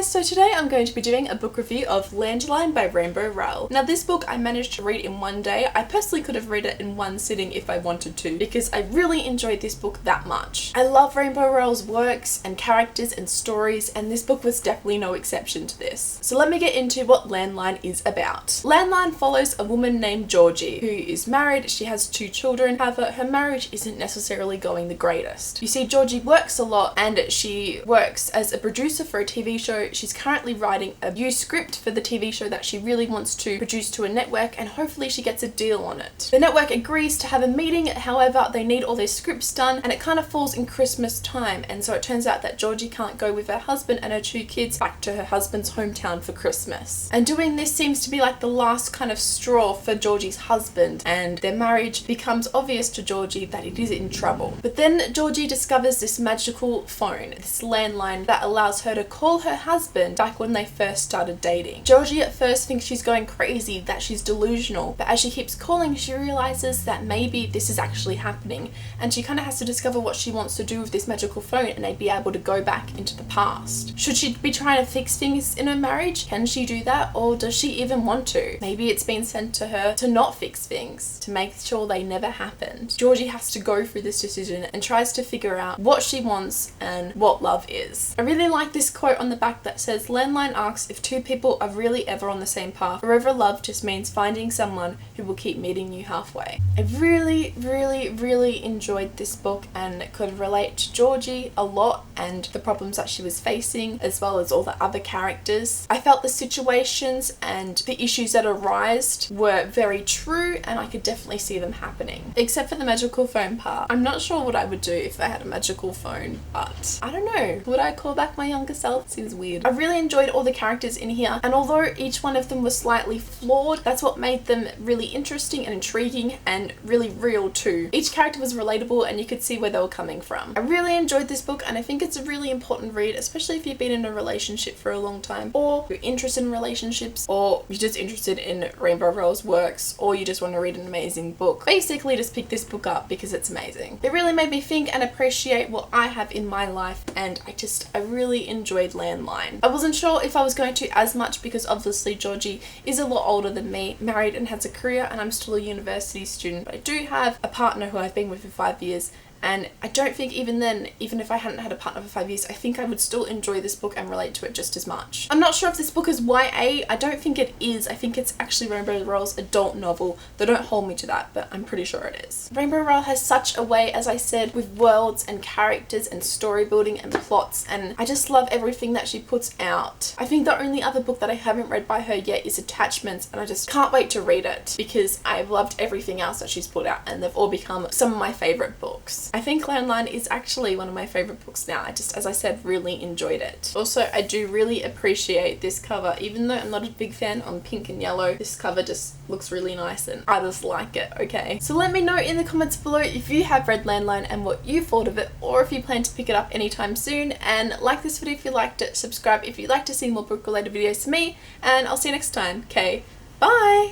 guys, so today I'm going to be doing a book review of Landline by Rowell. Now this book I managed to read in one day. I personally could have read it in one sitting if I wanted to because I really enjoyed this book that much. I love Rowell's works and characters and stories, and this book was definitely no exception to this. So let me get into what Landline is about. Landline follows a woman named Georgie who is married. She has 2 children, however her marriage isn't necessarily going the greatest. You see, Georgie works a lot and she works as a producer for a TV show. She's currently writing a new script for the TV show that she really wants to produce to a network, and hopefully she gets a deal on it. The network agrees to have a meeting, however they need all their scripts done, and it kind of falls in Christmas time, and so it turns out that Georgie can't go with her husband and her 2 kids back to her husband's hometown for Christmas. And doing this seems to be like the last kind of straw for Georgie's husband, and their marriage becomes obvious to Georgie that it is in trouble. But then Georgie discovers this magical phone, this landline that allows her to call her husband back when they first started dating. Georgie at first thinks she's going crazy, that she's delusional, but as she keeps calling she realizes that maybe this is actually happening, and she kind of has to discover what she wants to do with this magical phone and they'd be able to go back into the past. Should she be trying to fix things in her marriage? Can she do that, or does she even want to? Maybe it's been sent to her to not fix things, to make sure they never happened. Georgie has to go through this decision and tries to figure out what she wants and what love is. I really like this quote on the back that says, "Landline asks if 2 people are really ever on the same path. Forever love just means finding someone who will keep meeting you halfway." I really enjoyed this book and could relate to Georgie a lot and the problems that she was facing, as well as all the other characters. I felt the situations and the issues that arise were very true, and I could definitely see them happening. Except for the magical phone part. I'm not sure what I would do if I had a magical phone, but I don't know. Would I call back my younger self? Seems weird. I really enjoyed all the characters in here, and although each one of them was slightly flawed, that's what made them really interesting and intriguing and really real too. Each character was relatable and you could see where they were coming from. I really enjoyed this book, and I think it's a really important read, especially if you've been in a relationship for a long time, or you're interested in relationships, or you're just interested in Rowell's works, or you just want to read an amazing book. Basically just pick this book up because it's amazing. It really made me think and appreciate what I have in my life, and I really enjoyed Landline. I wasn't sure if I was going to as much because obviously Georgie is a lot older than me, married and has a career, and I'm still a university student, but I do have a partner who I've been with for 5 years. And I don't think even then, even if I hadn't had a partner for 5 years, I think I would still enjoy this book and relate to it just as much. I'm not sure if this book is YA. I don't think it is. I think it's actually Rowell's adult novel. They don't hold me to that, but I'm pretty sure it is. Rowell has such a way, as I said, with worlds and characters and story building and plots, and I just love everything that she puts out. I think the only other book that I haven't read by her yet is Attachments, and I just can't wait to read it because I've loved everything else that she's put out, and they've all become some of my favorite books. I think Landline is actually one of my favorite books now. I just, as I said, really enjoyed it. Also, I do really appreciate this cover. Even though I'm not a big fan on pink and yellow, this cover just looks really nice and I just like it, okay? So let me know in the comments below if you have read Landline and what you thought of it, or if you plan to pick it up anytime soon. And like this video if you liked it, subscribe if you'd like to see more book related videos to me, and I'll see you next time. Okay, bye!